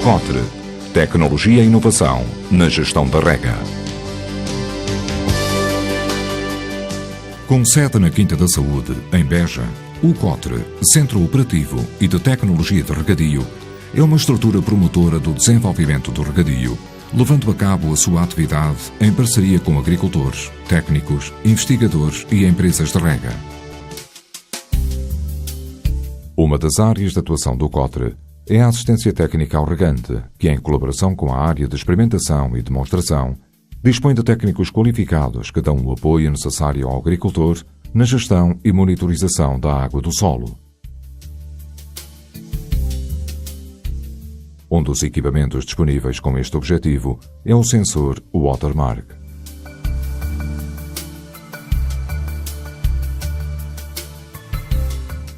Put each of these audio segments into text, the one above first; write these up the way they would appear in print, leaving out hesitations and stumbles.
Cotre. Tecnologia e inovação na gestão da rega. Com sede na Quinta da Saúde, em Beja, o Cotre, Centro Operativo e de Tecnologia de Regadio, é uma estrutura promotora do desenvolvimento do regadio, levando a cabo a sua atividade em parceria com agricultores, técnicos, investigadores e empresas de rega. Uma das áreas de atuação do Cotre é a assistência técnica ao regante, que, em colaboração com a área de experimentação e demonstração, dispõe de técnicos qualificados que dão o apoio necessário ao agricultor na gestão e monitorização da água do solo. Um dos equipamentos disponíveis com este objetivo é o sensor Watermark.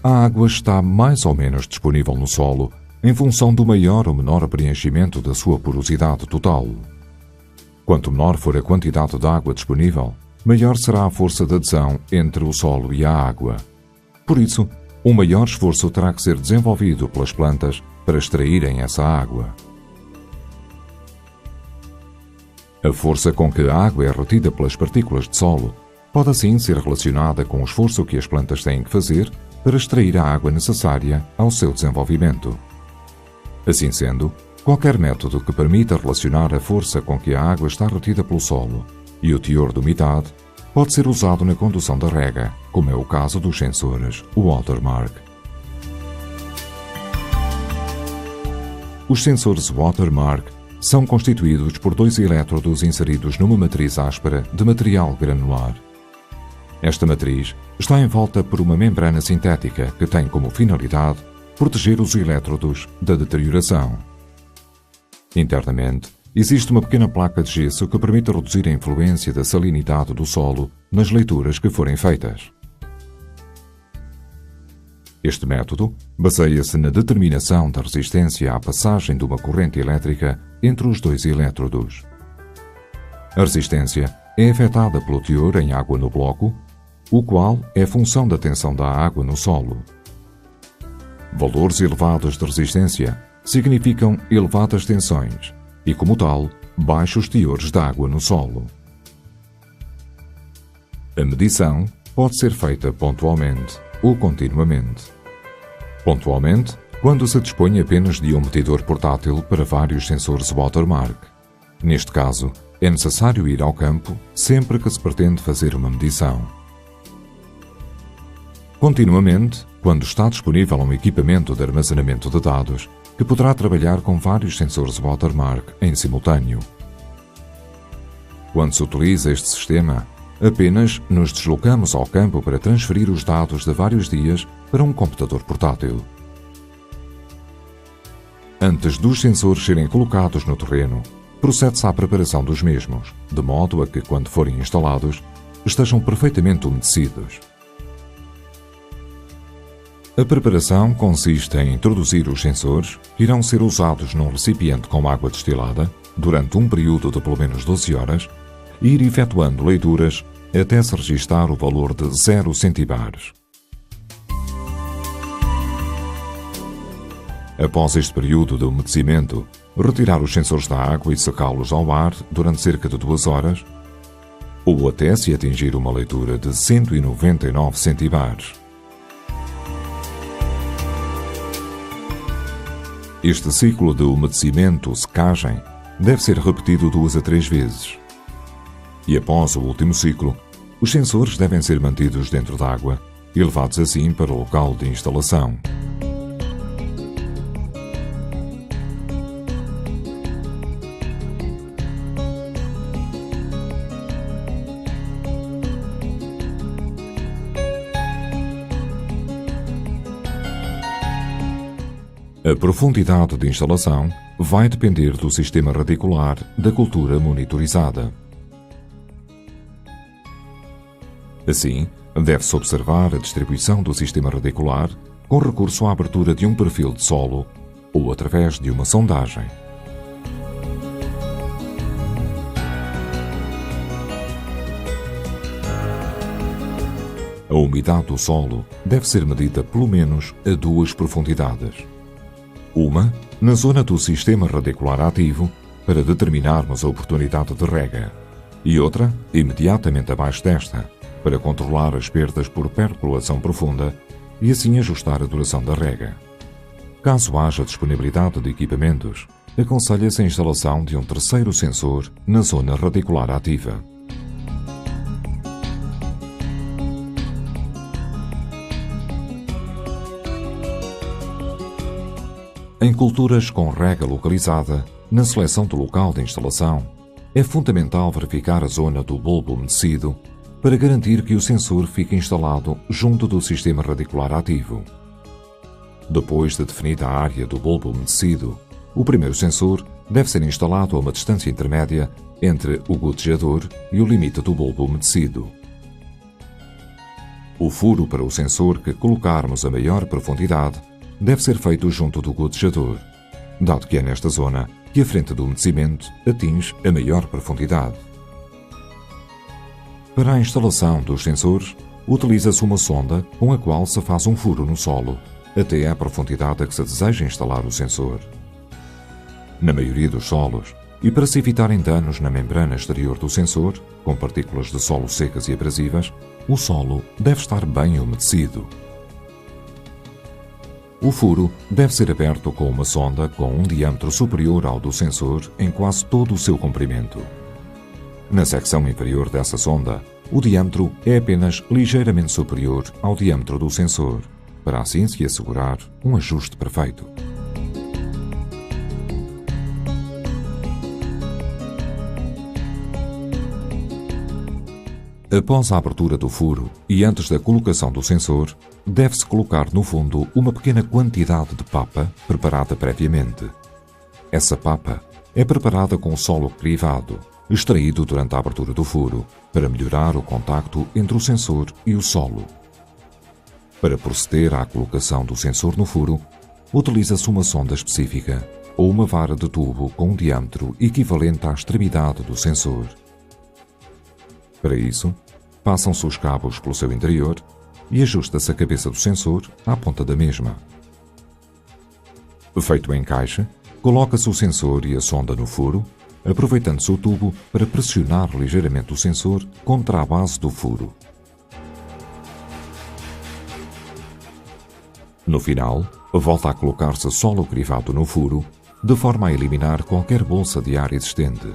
A água está mais ou menos disponível no solo em função do maior ou menor preenchimento da sua porosidade total. Quanto menor for a quantidade de água disponível, maior será a força de adesão entre o solo e a água. Por isso, um maior esforço terá que ser desenvolvido pelas plantas para extraírem essa água. A força com que a água é retida pelas partículas de solo pode assim ser relacionada com o esforço que as plantas têm que fazer para extrair a água necessária ao seu desenvolvimento. Assim sendo, qualquer método que permita relacionar a força com que a água está retida pelo solo e o teor de umidade pode ser usado na condução da rega, como é o caso dos sensores Watermark. Os sensores Watermark são constituídos por dois elétrodos inseridos numa matriz áspera de material granular. Esta matriz está envolta por uma membrana sintética que tem como finalidade proteger os elétrodos da deterioração. Internamente, existe uma pequena placa de gesso que permite reduzir a influência da salinidade do solo nas leituras que forem feitas. Este método baseia-se na determinação da resistência à passagem de uma corrente elétrica entre os dois elétrodos. A resistência é afetada pelo teor em água no bloco, o qual é função da tensão da água no solo. Valores elevados de resistência significam elevadas tensões e, como tal, baixos teores de água no solo. A medição pode ser feita pontualmente ou continuamente. Pontualmente, quando se dispõe apenas de um medidor portátil para vários sensores Watermark. Neste caso, é necessário ir ao campo sempre que se pretende fazer uma medição. Continuamente, quando está disponível um equipamento de armazenamento de dados que poderá trabalhar com vários sensores Watermark em simultâneo. Quando se utiliza este sistema, apenas nos deslocamos ao campo para transferir os dados de vários dias para um computador portátil. Antes dos sensores serem colocados no terreno, procede-se à preparação dos mesmos, de modo a que, quando forem instalados, estejam perfeitamente umedecidos. A preparação consiste em introduzir os sensores, que irão ser usados num recipiente com água destilada, durante um período de pelo menos 12 horas, e ir efetuando leituras até se registar o valor de 0 centibares. Após este período de umedecimento, retirar os sensores da água e secá-los ao ar durante cerca de 2 horas, ou até se atingir uma leitura de 199 centibares. Este ciclo de umedecimento-secagem deve ser repetido 2 a 3 vezes. E após o último ciclo, os sensores devem ser mantidos dentro d'água e levados assim para o local de instalação. A profundidade de instalação vai depender do sistema radicular da cultura monitorizada. Assim, deve-se observar a distribuição do sistema radicular com recurso à abertura de um perfil de solo ou através de uma sondagem. A umidade do solo deve ser medida pelo menos a 2 profundidades. Uma, na zona do sistema radicular ativo, para determinarmos a oportunidade de rega, e outra, imediatamente abaixo desta, para controlar as perdas por percolação profunda e assim ajustar a duração da rega. Caso haja disponibilidade de equipamentos, aconselha-se a instalação de um terceiro sensor na zona radicular ativa. Em culturas com rega localizada, na seleção do local de instalação, é fundamental verificar a zona do bulbo umedecido para garantir que o sensor fique instalado junto do sistema radicular ativo. Depois de definida a área do bulbo umedecido, o primeiro sensor deve ser instalado a uma distância intermédia entre o gotejador e o limite do bulbo umedecido. O furo para o sensor que colocarmos a maior profundidade deve ser feito junto do gotejador, dado que é nesta zona que a frente do umedecimento atinge a maior profundidade. Para a instalação dos sensores, utiliza-se uma sonda com a qual se faz um furo no solo, até à profundidade a que se deseja instalar o sensor. Na maioria dos solos, e para se evitarem danos na membrana exterior do sensor, com partículas de solo secas e abrasivas, o solo deve estar bem umedecido. O furo deve ser aberto com uma sonda com um diâmetro superior ao do sensor em quase todo o seu comprimento. Na secção inferior dessa sonda, o diâmetro é apenas ligeiramente superior ao diâmetro do sensor, para assim se assegurar um ajuste perfeito. Após a abertura do furo e antes da colocação do sensor, deve-se colocar no fundo uma pequena quantidade de papa preparada previamente. Essa papa é preparada com solo crivado, extraído durante a abertura do furo, para melhorar o contacto entre o sensor e o solo. Para proceder à colocação do sensor no furo, utiliza-se uma sonda específica ou uma vara de tubo com um diâmetro equivalente à extremidade do sensor. Para isso, passam-se os cabos pelo seu interior e ajusta-se a cabeça do sensor à ponta da mesma. Feito o encaixe, coloca-se o sensor e a sonda no furo, aproveitando-se o tubo para pressionar ligeiramente o sensor contra a base do furo. No final, volta a colocar-se solo crivado no furo, de forma a eliminar qualquer bolsa de ar existente.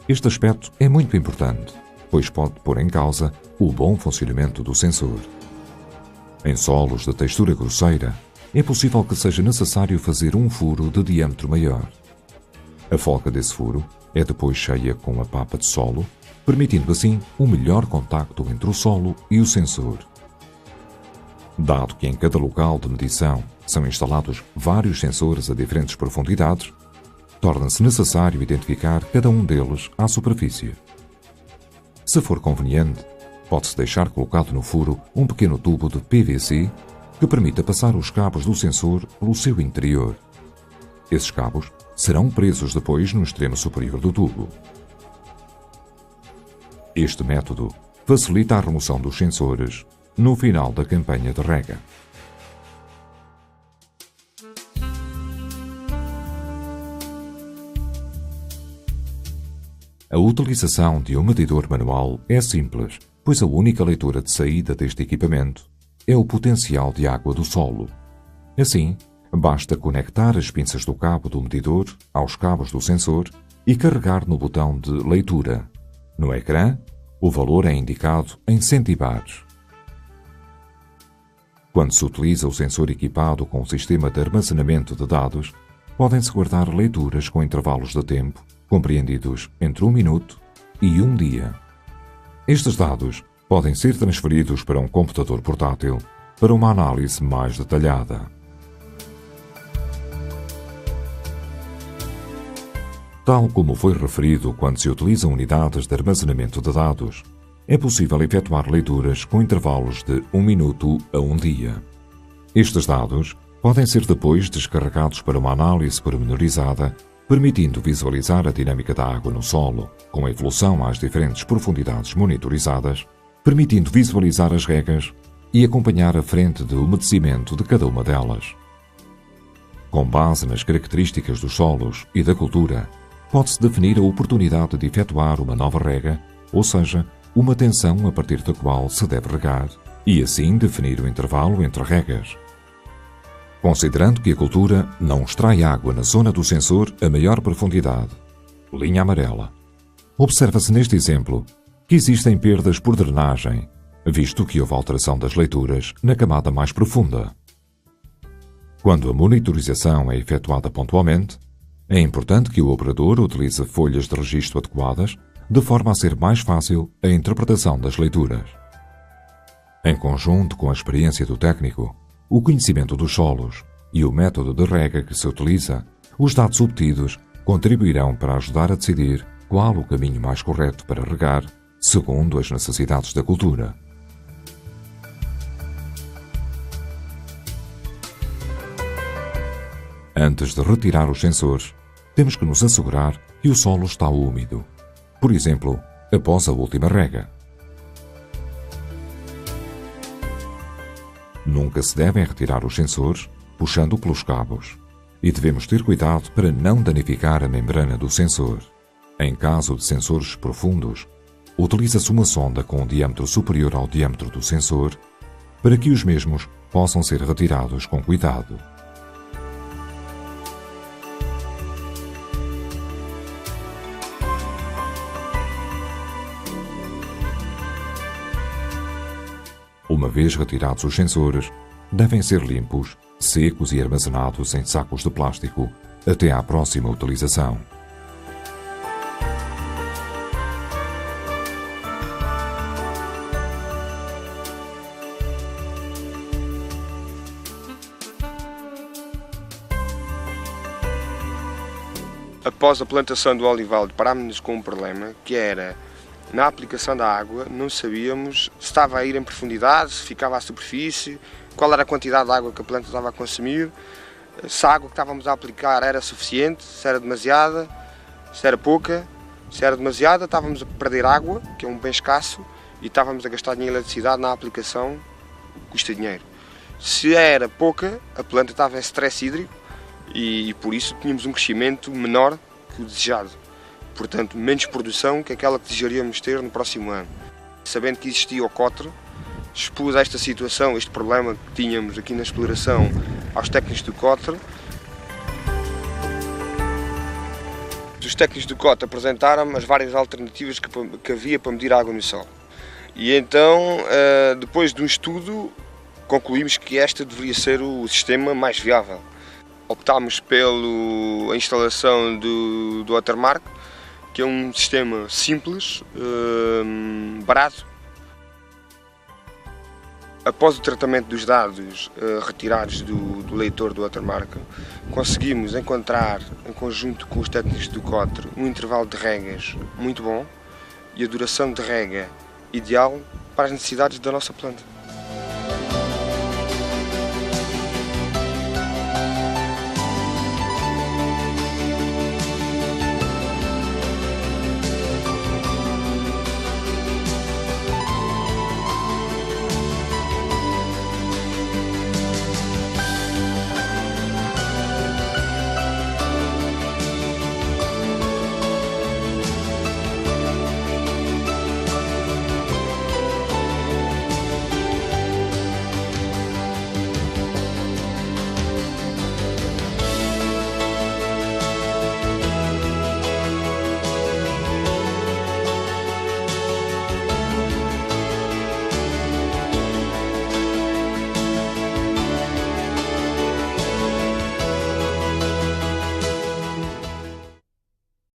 Este aspecto é muito importante, pois pode pôr em causa o bom funcionamento do sensor. Em solos de textura grosseira, é possível que seja necessário fazer um furo de diâmetro maior. A folga desse furo é depois cheia com a papa de solo, permitindo assim um melhor contacto entre o solo e o sensor. Dado que em cada local de medição são instalados vários sensores a diferentes profundidades, torna-se necessário identificar cada um deles à superfície. Se for conveniente, pode-se deixar colocado no furo um pequeno tubo de PVC que permita passar os cabos do sensor pelo seu interior. Esses cabos serão presos depois no extremo superior do tubo. Este método facilita a remoção dos sensores no final da campanha de rega. A utilização de um medidor manual é simples, pois a única leitura de saída deste equipamento é o potencial de água do solo. Assim, basta conectar as pinças do cabo do medidor aos cabos do sensor e carregar no botão de leitura. No ecrã, o valor é indicado em centibares. Quando se utiliza o sensor equipado com o sistema de armazenamento de dados, podem-se guardar leituras com intervalos de tempo compreendidos entre 1 minuto e 1 dia. Estes dados podem ser transferidos para um computador portátil para uma análise mais detalhada. Tal como foi referido quando se utilizam unidades de armazenamento de dados, é possível efetuar leituras com intervalos de 1 minuto a 1 dia. Estes dados podem ser depois descarregados para uma análise pormenorizada, permitindo visualizar a dinâmica da água no solo, com a evolução às diferentes profundidades monitorizadas, permitindo visualizar as regas e acompanhar a frente de umedecimento de cada uma delas. Com base nas características dos solos e da cultura, pode-se definir a oportunidade de efetuar uma nova rega, ou seja, uma tensão a partir da qual se deve regar, e assim definir o intervalo entre regas. Considerando que a cultura não extrai água na zona do sensor a maior profundidade, linha amarela, observa-se neste exemplo que existem perdas por drenagem, visto que houve alteração das leituras na camada mais profunda. Quando a monitorização é efetuada pontualmente, é importante que o operador utilize folhas de registro adequadas, de forma a ser mais fácil a interpretação das leituras. Em conjunto com a experiência do técnico, o conhecimento dos solos e o método de rega que se utiliza, os dados obtidos contribuirão para ajudar a decidir qual o caminho mais correto para regar, segundo as necessidades da cultura. Antes de retirar os sensores, temos que nos assegurar que o solo está úmido, por exemplo, após a última rega. Nunca se devem retirar os sensores puxando pelos cabos e devemos ter cuidado para não danificar a membrana do sensor. Em caso de sensores profundos, utiliza-se uma sonda com um diâmetro superior ao diâmetro do sensor para que os mesmos possam ser retirados com cuidado. Uma vez retirados os sensores, devem ser limpos, secos e armazenados em sacos de plástico até à próxima utilização. Após a plantação do olival, deparámos-nos com um problema, que era, na aplicação da água, não sabíamos se estava a ir em profundidade, se ficava à superfície, qual era a quantidade de água que a planta estava a consumir, se a água que estávamos a aplicar era suficiente, se era demasiada, se era pouca. Se era demasiada, estávamos a perder água, que é um bem escasso, e estávamos a gastar dinheiro em eletricidade na aplicação, custa dinheiro. Se era pouca, a planta estava em stress hídrico e por isso tínhamos um crescimento menor que o desejado. Portanto, menos produção que aquela que desejaríamos ter no próximo ano. Sabendo que existia o COTRE, expus esta situação, este problema que tínhamos aqui na exploração aos técnicos do COTRE. Os técnicos do COTRE apresentaram as várias alternativas que havia para medir a água no solo. E então, depois de um estudo, concluímos que este deveria ser o sistema mais viável. Optámos pela instalação do Watermark, que é um sistema simples, barato. Após o tratamento dos dados retirados do leitor do Watermark, conseguimos encontrar, em conjunto com os técnicos do COTRE, um intervalo de regas muito bom e a duração de rega ideal para as necessidades da nossa planta.